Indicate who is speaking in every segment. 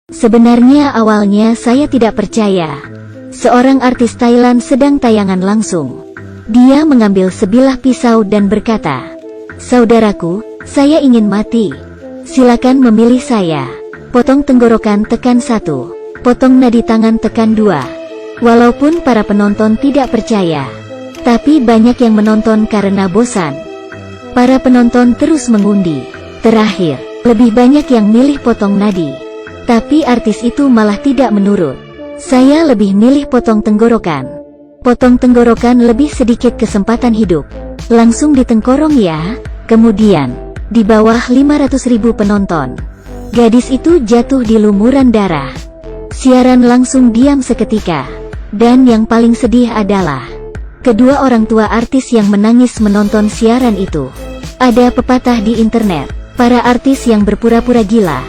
Speaker 1: Sebenarnya awalnya saya tidak percaya. Seorang artis Thailand sedang tayangan langsung. Dia mengambil sebilah pisau dan berkata, "Saudaraku, saya ingin mati. Silakan memilih saya. Potong tenggorokan tekan 1. Potong nadi tangan tekan 2. Walaupun para penonton tidak percaya, tapi banyak yang menonton karena bosan. Para penonton terus mengundi. Terakhir, lebih banyak yang milih potong nadi. Tapi artis itu malah tidak menurut. Saya lebih milih potong tenggorokan. Potong tenggorokan lebih sedikit kesempatan hidup. Langsung ditengkorong ya." Kemudian, di bawah 500.000 penonton, gadis itu jatuh di lumuran darah. Siaran langsung diam seketika. Dan yang paling sedih adalah kedua orang tua artis yang menangis menonton siaran itu. Ada pepatah di internet, para artis yang berpura-pura gila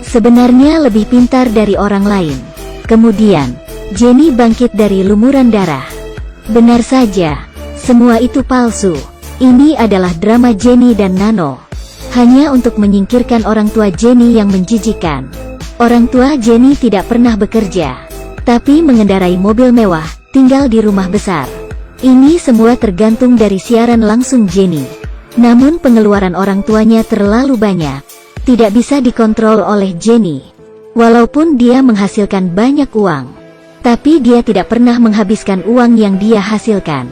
Speaker 1: sebenarnya lebih pintar dari orang lain. Kemudian, Jennie bangkit dari lumuran darah. Benar saja, semua itu palsu. Ini adalah drama Jennie dan Nano. Hanya untuk menyingkirkan orang tua Jennie yang menjijikkan. Orang tua Jennie tidak pernah bekerja, tapi mengendarai mobil mewah, tinggal di rumah besar. Ini semua tergantung dari siaran langsung Jennie. Namun pengeluaran orang tuanya terlalu banyak. Tidak bisa dikontrol oleh Jennie. Walaupun dia menghasilkan banyak uang, tapi dia tidak pernah menghabiskan uang yang dia hasilkan.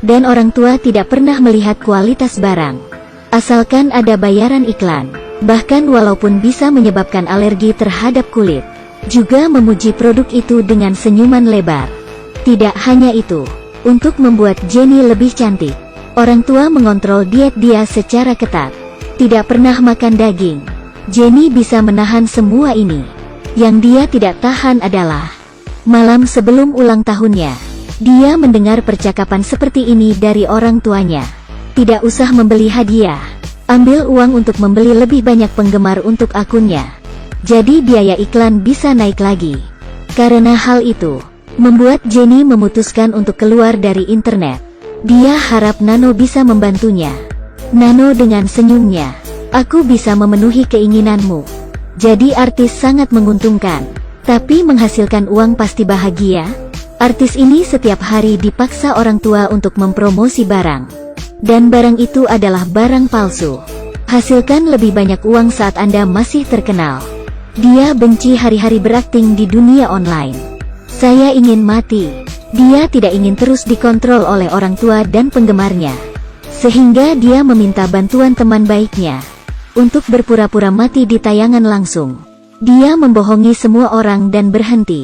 Speaker 1: Dan orang tua tidak pernah melihat kualitas barang. Asalkan ada bayaran iklan. Bahkan walaupun bisa menyebabkan alergi terhadap kulit, juga memuji produk itu dengan senyuman lebar. Tidak hanya itu, untuk membuat Jennie lebih cantik, orang tua mengontrol diet dia secara ketat. Tidak pernah makan daging. Jennie bisa menahan semua ini. Yang dia tidak tahan adalah malam sebelum ulang tahunnya, dia mendengar percakapan seperti ini dari orang tuanya. "Tidak usah membeli hadiah. Ambil uang untuk membeli lebih banyak penggemar untuk akunnya. Jadi biaya iklan bisa naik lagi." Karena hal itu, membuat Jennie memutuskan untuk keluar dari internet. Dia harap Nano bisa membantunya. Nano dengan senyumnya, "Aku bisa memenuhi keinginanmu. Jadi artis sangat menguntungkan. Tapi menghasilkan uang pasti bahagia." Artis ini setiap hari dipaksa orang tua untuk mempromosi barang. Dan barang itu adalah barang palsu. Hasilkan lebih banyak uang saat Anda masih terkenal. Dia benci hari-hari berakting di dunia online. "Saya ingin mati." Dia tidak ingin terus dikontrol oleh orang tua dan penggemarnya. Sehingga dia meminta bantuan teman baiknya untuk berpura-pura mati di tayangan langsung. Dia membohongi semua orang dan berhenti.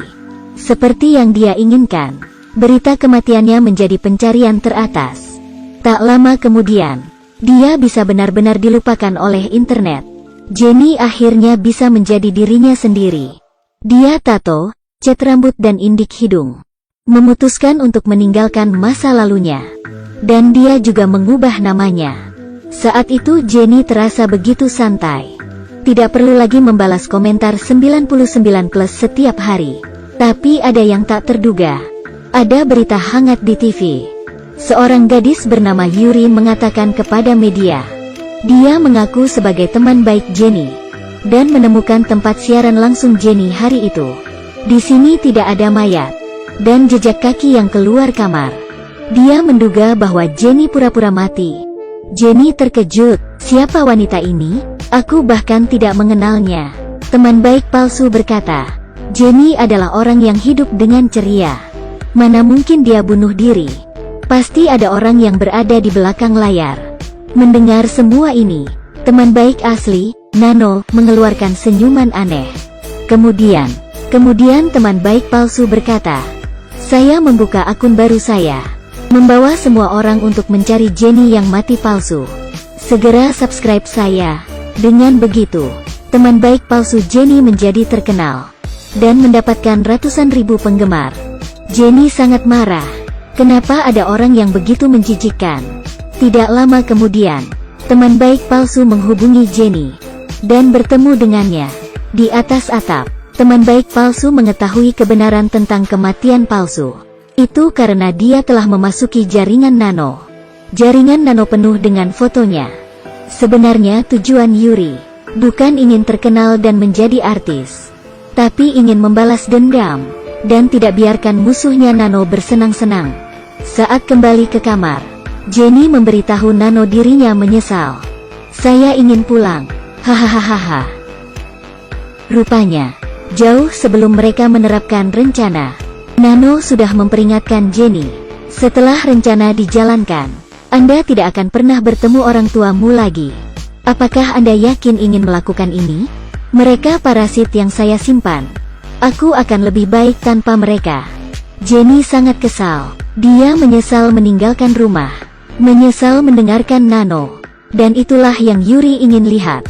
Speaker 1: Seperti yang dia inginkan, berita kematiannya menjadi pencarian teratas. Tak lama kemudian, dia bisa benar-benar dilupakan oleh internet. Jennie akhirnya bisa menjadi dirinya sendiri. Dia tato, cat rambut dan indik hidung. Memutuskan untuk meninggalkan masa lalunya. Dan dia juga mengubah namanya. Saat itu Jennie terasa begitu santai. Tidak perlu lagi membalas komentar 99+ setiap hari. Tapi ada yang tak terduga. Ada berita hangat di TV. Seorang gadis bernama Yuri mengatakan kepada media, dia mengaku sebagai teman baik Jennie dan menemukan tempat siaran langsung Jennie hari itu. Di sini tidak ada mayat dan jejak kaki yang keluar kamar. Dia menduga bahwa Jennie pura-pura mati. Jennie terkejut, "Siapa wanita ini? Aku bahkan tidak mengenalnya." Teman baik palsu berkata, "Jennie adalah orang yang hidup dengan ceria. Mana mungkin dia bunuh diri? Pasti ada orang yang berada di belakang layar." Mendengar semua ini, teman baik asli, Nano, mengeluarkan senyuman aneh. Kemudian teman baik palsu berkata, "Saya membuka akun baru saya. Membawa semua orang untuk mencari Jennie yang mati palsu. Segera subscribe saya." Dengan begitu, teman baik palsu Jennie menjadi terkenal dan mendapatkan ratusan ribu penggemar. Jennie sangat marah. Kenapa ada orang yang begitu menjijikkan? Tidak lama kemudian, teman baik palsu menghubungi Jennie dan bertemu dengannya. Di atas atap, teman baik palsu mengetahui kebenaran tentang kematian palsu. Itu karena dia telah memasuki jaringan Nano. Jaringan Nano penuh dengan fotonya. Sebenarnya tujuan Yuri bukan ingin terkenal dan menjadi artis, tapi ingin membalas dendam, dan tidak biarkan musuhnya Nano bersenang-senang. Saat kembali ke kamar, Jenny memberitahu Nano dirinya menyesal. Saya ingin pulang. Hahaha. Rupanya, jauh sebelum mereka menerapkan rencana, Nano sudah memperingatkan Jenny. Setelah rencana dijalankan, Anda tidak akan pernah bertemu orang tuamu lagi. Apakah Anda yakin ingin melakukan ini? Mereka parasit yang saya simpan. Aku akan lebih baik tanpa mereka. Jenny sangat kesal. Dia menyesal meninggalkan rumah. Menyesal mendengarkan Nano. Dan itulah yang Yuri ingin lihat.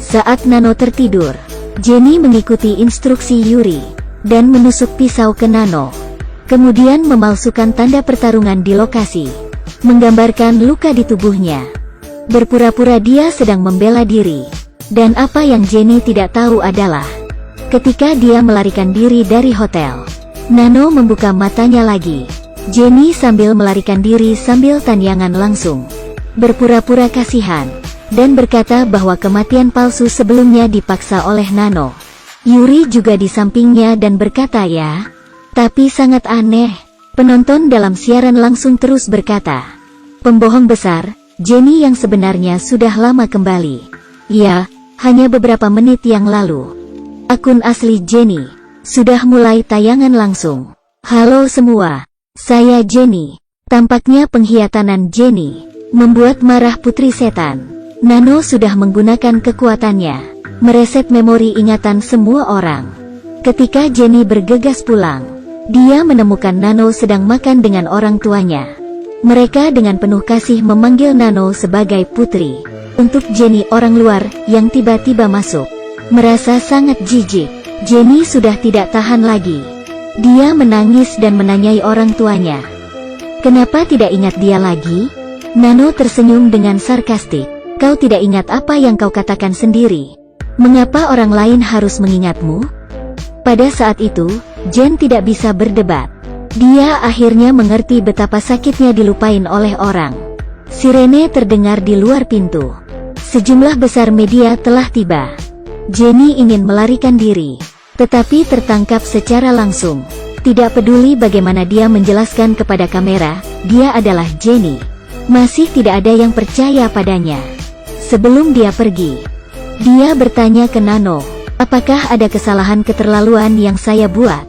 Speaker 1: Saat Nano tertidur, Jenny mengikuti instruksi Yuri dan menusuk pisau ke Nano. Kemudian memalsukan tanda pertarungan di lokasi, menggambarkan luka di tubuhnya. Berpura-pura dia sedang membela diri. Dan apa yang Jenny tidak tahu adalah, ketika dia melarikan diri dari hotel, Nano membuka matanya lagi. Jenny sambil melarikan diri sambil tanyangan langsung, berpura-pura kasihan, dan berkata bahwa kematian palsu sebelumnya dipaksa oleh Nano. Yuri juga di sampingnya dan berkata ya. Tapi sangat aneh. Penonton dalam siaran langsung terus berkata, pembohong besar, Jenny yang sebenarnya sudah lama kembali. Ya, hanya beberapa menit yang lalu. Akun asli Jenny sudah mulai tayangan langsung. Halo semua, saya Jenny. Tampaknya pengkhianatan Jenny membuat marah Putri Setan. Nano sudah menggunakan kekuatannya, mereset memori ingatan semua orang. Ketika Jenny bergegas pulang, dia menemukan Nano sedang makan dengan orang tuanya. Mereka dengan penuh kasih memanggil Nano sebagai putri. Untuk Jenny orang luar yang tiba-tiba masuk, merasa sangat jijik. Jenny sudah tidak tahan lagi. Dia menangis dan menanyai orang tuanya. Kenapa tidak ingat dia lagi? Nano tersenyum dengan sarkastik. Kau tidak ingat apa yang kau katakan sendiri. Mengapa orang lain harus mengingatmu? Pada saat itu, Jen tidak bisa berdebat. Dia akhirnya mengerti betapa sakitnya dilupain oleh orang. Sirene terdengar di luar pintu. Sejumlah besar media telah tiba. Jenny ingin melarikan diri, tetapi tertangkap secara langsung. Tidak peduli bagaimana dia menjelaskan kepada kamera, dia adalah Jenny. Masih tidak ada yang percaya padanya. Sebelum dia pergi, dia bertanya ke Nano, apakah ada kesalahan keterlaluan yang saya buat?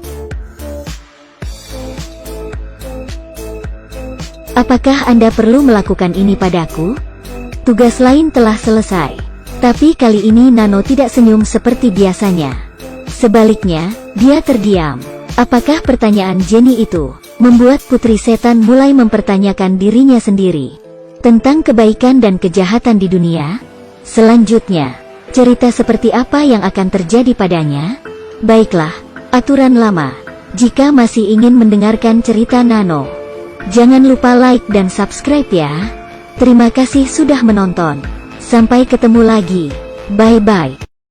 Speaker 1: Apakah Anda perlu melakukan ini padaku? Tugas lain telah selesai. Tapi kali ini Nano tidak senyum seperti biasanya. Sebaliknya, dia terdiam. Apakah pertanyaan Jenny itu membuat Putri Setan mulai mempertanyakan dirinya sendiri tentang kebaikan dan kejahatan di dunia? Selanjutnya, cerita seperti apa yang akan terjadi padanya? Baiklah, aturan lama. Jika masih ingin mendengarkan cerita Nano, jangan lupa like dan subscribe ya. Terima kasih sudah menonton. Sampai ketemu lagi. Bye-bye.